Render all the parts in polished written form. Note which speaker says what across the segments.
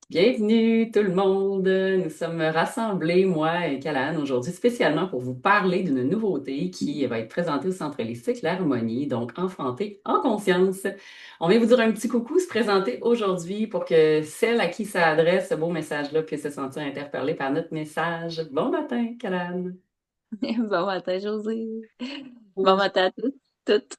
Speaker 1: Bienvenue tout le monde. Nous sommes rassemblés, moi et Callahan, aujourd'hui spécialement pour vous parler d'une nouveauté qui va être présentée au Centre holistique L'Harmonie, donc Enfanter en conscience. On vient vous dire un petit coucou, se présenter aujourd'hui pour que celle à qui ça adresse ce beau message-là puisse se sentir interpellée par notre message. Bon matin, Callahan.
Speaker 2: Bon matin, José. Bon matin à tous, toutes.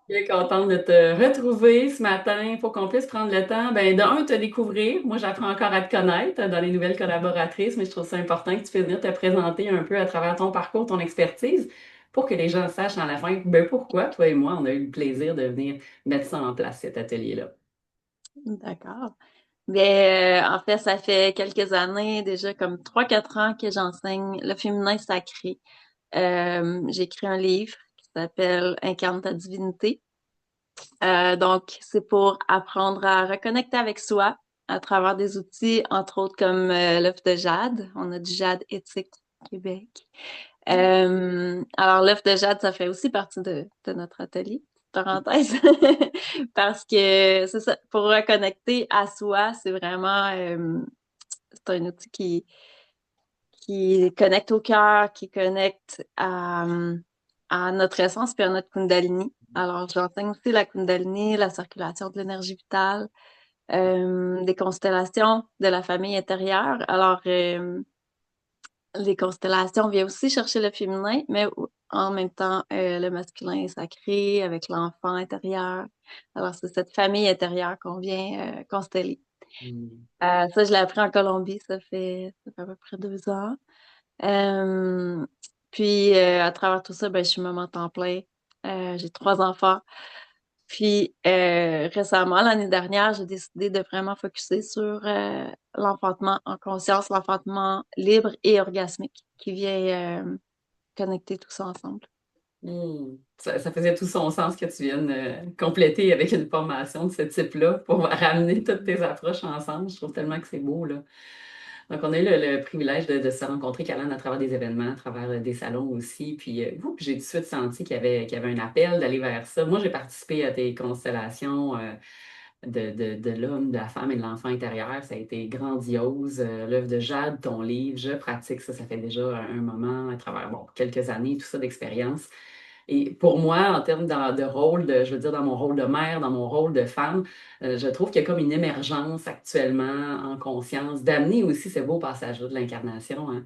Speaker 1: Bien contente de te retrouver ce matin pour qu'on puisse prendre le temps, de un, te découvrir. Moi, j'apprends encore à te connaître dans les nouvelles collaboratrices, mais je trouve ça important que tu puisses venir te présenter un peu à travers ton parcours, ton expertise, pour que les gens sachent à la fin, pourquoi toi et moi, on a eu le plaisir de venir mettre ça en place, cet atelier-là.
Speaker 2: D'accord. Bien, en fait, ça fait quelques années, déjà comme 3 4 ans que j'enseigne le féminin sacré. J'ai écrit un livre qui s'appelle Incarne ta divinité. Donc, c'est pour apprendre à reconnecter avec soi à travers des outils, entre autres comme l'œuf de jade. On a du jade éthique au Québec. Alors, l'œuf de jade, ça fait aussi partie de notre atelier, parenthèse, parce que c'est ça, pour reconnecter à soi, c'est vraiment, c'est un outil qui connecte au cœur, qui connecte à notre essence puis à notre Kundalini. Alors, j'enseigne aussi la Kundalini, la circulation de l'énergie vitale, des constellations de la famille intérieure. Alors, les constellations viennent aussi chercher le féminin, mais en même temps, le masculin est sacré avec l'enfant intérieur. Alors, c'est cette famille intérieure qu'on vient consteller.
Speaker 1: Mm.
Speaker 2: Ça, je l'ai appris en Colombie, ça fait à peu près 2 ans. Euh, Puis, à travers tout ça, ben, je suis maman temps plein. J'ai 3 enfants. Puis, récemment, l'année dernière, j'ai décidé de vraiment focuser sur l'enfantement en conscience, l'enfantement libre et orgasmique qui vient connecter tout ça ensemble.
Speaker 1: Mm. Ça faisait tout son sens que tu viennes compléter avec une formation de ce type-là pour ramener toutes tes approches ensemble. Je trouve tellement que c'est beau, là. Donc, on a eu le privilège de se rencontrer, Caroline, à travers des événements, à travers des salons aussi. Puis, j'ai tout de suite senti qu'il y avait un appel d'aller vers ça. Moi, j'ai participé à tes constellations de l'homme, de la femme et de l'enfant intérieur. Ça a été grandiose. L'œuvre de Jade, ton livre, je pratique ça. Ça fait déjà un moment, à travers, bon, quelques années, tout ça d'expérience. Et pour moi, en termes de rôle, je veux dire, dans mon rôle de mère, dans mon rôle de femme, je trouve qu'il y a comme une émergence actuellement en conscience, d'amener aussi ce beau passage-là de l'incarnation, hein.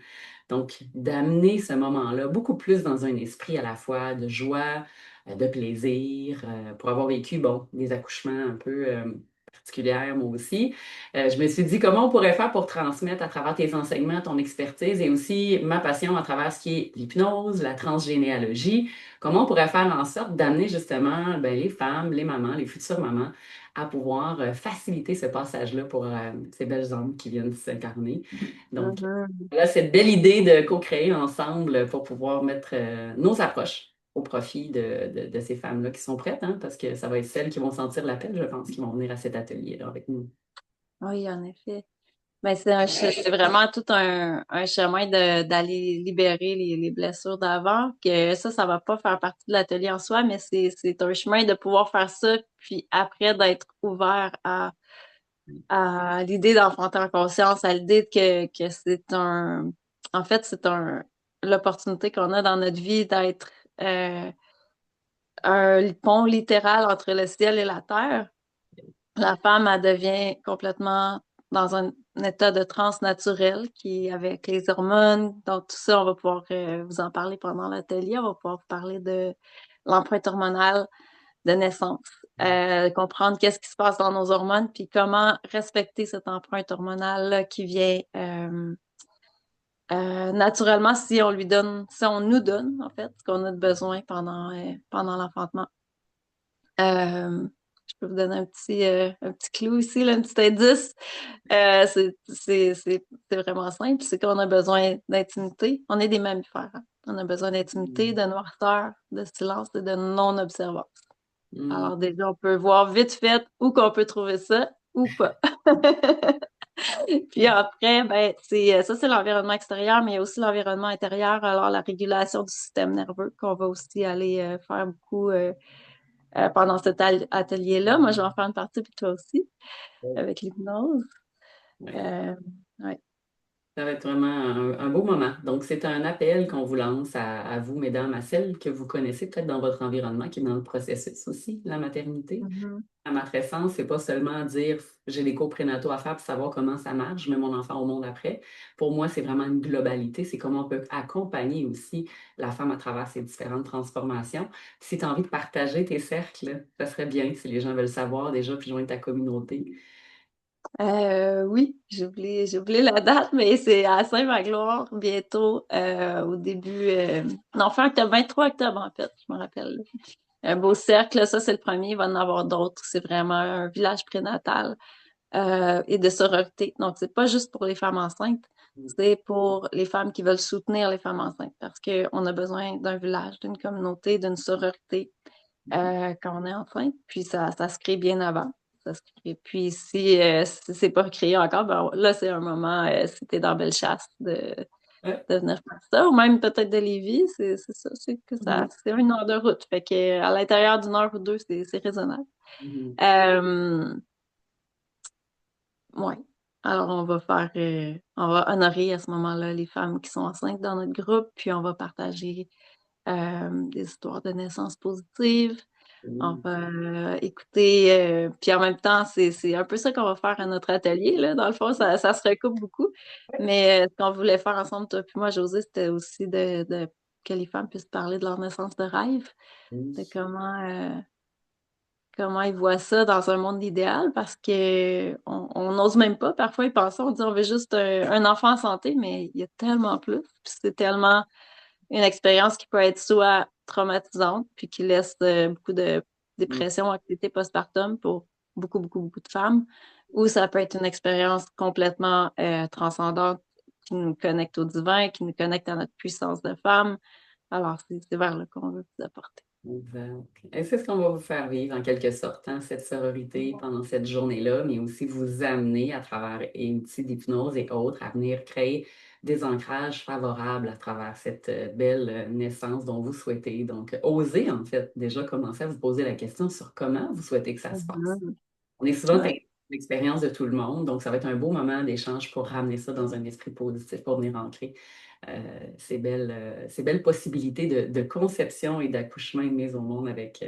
Speaker 1: Donc, d'amener ce moment-là beaucoup plus dans un esprit à la fois de joie, de plaisir, pour avoir vécu, bon, des accouchements un peu particulières, moi aussi. Je me suis dit comment on pourrait faire pour transmettre à travers tes enseignements, ton expertise et aussi ma passion à travers ce qui est l'hypnose, la transgénéalogie. Comment on pourrait faire en sorte d'amener justement les femmes, les mamans, les futures mamans à pouvoir faciliter ce passage-là pour ces belles âmes qui viennent s'incarner. Donc,
Speaker 2: Mhm.
Speaker 1: là, cette belle idée de co-créer ensemble pour pouvoir mettre nos approches au profit de ces femmes-là qui sont prêtes, hein, parce que ça va être celles qui vont sentir l'appel, je pense, qui vont venir à cet atelier-là avec nous.
Speaker 2: Oui, en effet. Mais c'est vraiment tout un chemin d'aller libérer les blessures d'avant, que ça va pas faire partie de l'atelier en soi, mais c'est un chemin de pouvoir faire ça, puis après d'être ouvert à l'idée d'enfanter en conscience, à l'idée que en fait, l'opportunité qu'on a dans notre vie d'être euh, un pont littéral entre le ciel et la terre. La femme, elle devient complètement dans un état de transe naturelle qui, avec les hormones, donc tout ça, on va pouvoir vous en parler pendant l'atelier. On va pouvoir vous parler de l'empreinte hormonale de naissance, comprendre qu'est-ce qui se passe dans nos hormones, puis comment respecter cette empreinte hormonale qui vient naturellement si on nous donne, en fait, ce qu'on a de besoin pendant l'enfantement. Je peux vous donner un petit clou ici, là, un petit indice. C'est vraiment simple, c'est qu'on a besoin d'intimité. On est des mammifères, hein. On a besoin d'intimité,
Speaker 1: Mm.
Speaker 2: de noirceur, de silence et de non-observance.
Speaker 1: Mm.
Speaker 2: Alors déjà, on peut voir vite fait où qu'on peut trouver ça ou pas. Puis après, ben, ça, c'est l'environnement extérieur, mais il y a aussi l'environnement intérieur, alors la régulation du système nerveux qu'on va aussi aller faire beaucoup pendant cet atelier-là. Moi, je vais en faire une partie, puis toi aussi, avec l'hypnose.
Speaker 1: Ouais.
Speaker 2: Euh, ouais.
Speaker 1: Ça va être vraiment un beau moment. Donc, c'est un appel qu'on vous lance à vous, mesdames, à celles que vous connaissez peut-être dans votre environnement, qui est dans le processus aussi, la maternité.
Speaker 2: Mhm.
Speaker 1: La matrescence, c'est pas seulement dire j'ai des cours prénataux à faire pour savoir comment ça marche, je mets mon enfant au monde après. Pour moi, c'est vraiment une globalité. C'est comment on peut accompagner aussi la femme à travers ces différentes transformations. Si tu as envie de partager tes cercles, ça serait bien si les gens veulent savoir déjà puis joindre ta communauté.
Speaker 2: Oui, j'ai oublié la date, mais c'est à Saint-Magloire, bientôt, au début, non, fin octobre, 23 octobre, en fait, je me rappelle. Un beau cercle, ça, c'est le premier, il va en avoir d'autres. C'est vraiment un village prénatal, et de sororité. Donc, c'est pas juste pour les femmes enceintes, c'est pour les femmes qui veulent soutenir les femmes enceintes, parce qu'on a besoin d'un village, d'une communauté, d'une sororité quand on est enceinte, puis ça se crée bien avant. Ça se crée. Puis si c'est pas créé encore, ben là, c'est un moment, si t'es dans Bellechasse,
Speaker 1: Ouais.
Speaker 2: de venir faire ça, ou même peut-être de Lévis, c'est ça, c'est que ça,
Speaker 1: Mhm.
Speaker 2: c'est une heure de route. Fait que à l'intérieur d'une heure ou deux, c'est raisonnable.
Speaker 1: Mhm.
Speaker 2: Euh, ouais. Alors, on va honorer à ce moment-là les femmes qui sont enceintes dans notre groupe, puis on va partager des histoires de naissance positives. On
Speaker 1: Mhm.
Speaker 2: va écouter, puis en même temps, c'est un peu ça qu'on va faire à notre atelier, là. Dans le fond, ça se recoupe beaucoup. Mais ce qu'on voulait faire ensemble, toi puis moi, José, c'était aussi que les femmes puissent parler de leur naissance de rêve, de comment ils voient ça dans un monde idéal, parce que on n'ose même pas parfois y penser. On dit on veut juste un enfant en santé, mais il y a tellement plus. Puis c'est tellement une expérience qui peut être soit traumatisante, puis qui laisse beaucoup de
Speaker 1: Mhm.
Speaker 2: dépression, anxiété postpartum pour beaucoup, beaucoup, beaucoup de femmes, ou ça peut être une expérience complètement transcendante qui nous connecte au divin, qui nous connecte à notre puissance de femme. Alors, c'est vers là qu'on veut vous apporter.
Speaker 1: Exact. Et c'est ce qu'on va vous faire vivre en quelque sorte, hein, cette sororité pendant cette journée-là, mais aussi vous amener à travers et outils d'hypnose et autres à venir créer des ancrages favorables à travers cette belle naissance dont vous souhaitez. Donc, osez en fait déjà commencer à vous poser la question sur comment vous souhaitez que ça se passe.
Speaker 2: Mhm.
Speaker 1: On est souvent
Speaker 2: Ouais.
Speaker 1: teinté de l'expérience de tout le monde, donc ça va être un beau moment d'échange pour ramener ça dans un esprit positif, pour venir ancrer ces belles possibilités de conception et d'accouchement et de mise au monde avec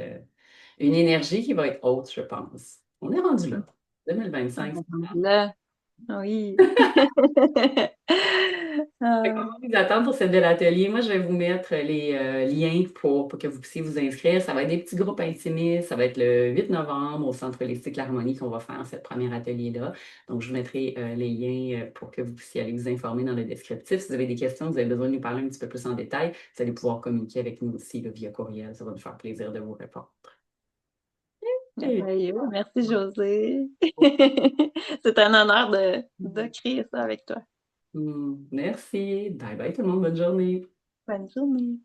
Speaker 1: une énergie qui va être haute, je pense. On est rendu là. 2025.
Speaker 2: Là, oui.
Speaker 1: Fait qu'on
Speaker 2: Ah,
Speaker 1: va vous attendre pour cette belle atelier. Moi, je vais vous mettre les liens pour que vous puissiez vous inscrire. Ça va être des petits groupes intimistes. Ça va être le 8 novembre au Centre holistique L'Harmonie qu'on va faire cette première atelier-là. Donc, je vous mettrai les liens pour que vous puissiez aller vous informer dans le descriptif. Si vous avez des questions, vous avez besoin de nous parler un petit peu plus en détail, vous allez pouvoir communiquer avec nous aussi là, via courriel. Ça va nous faire plaisir de vous répondre. Et-
Speaker 2: merveilleux. Merci, José. C'est un honneur de créer ça avec toi.
Speaker 1: Merci. Bye bye tout le monde. Bonne journée.
Speaker 2: Bonne journée.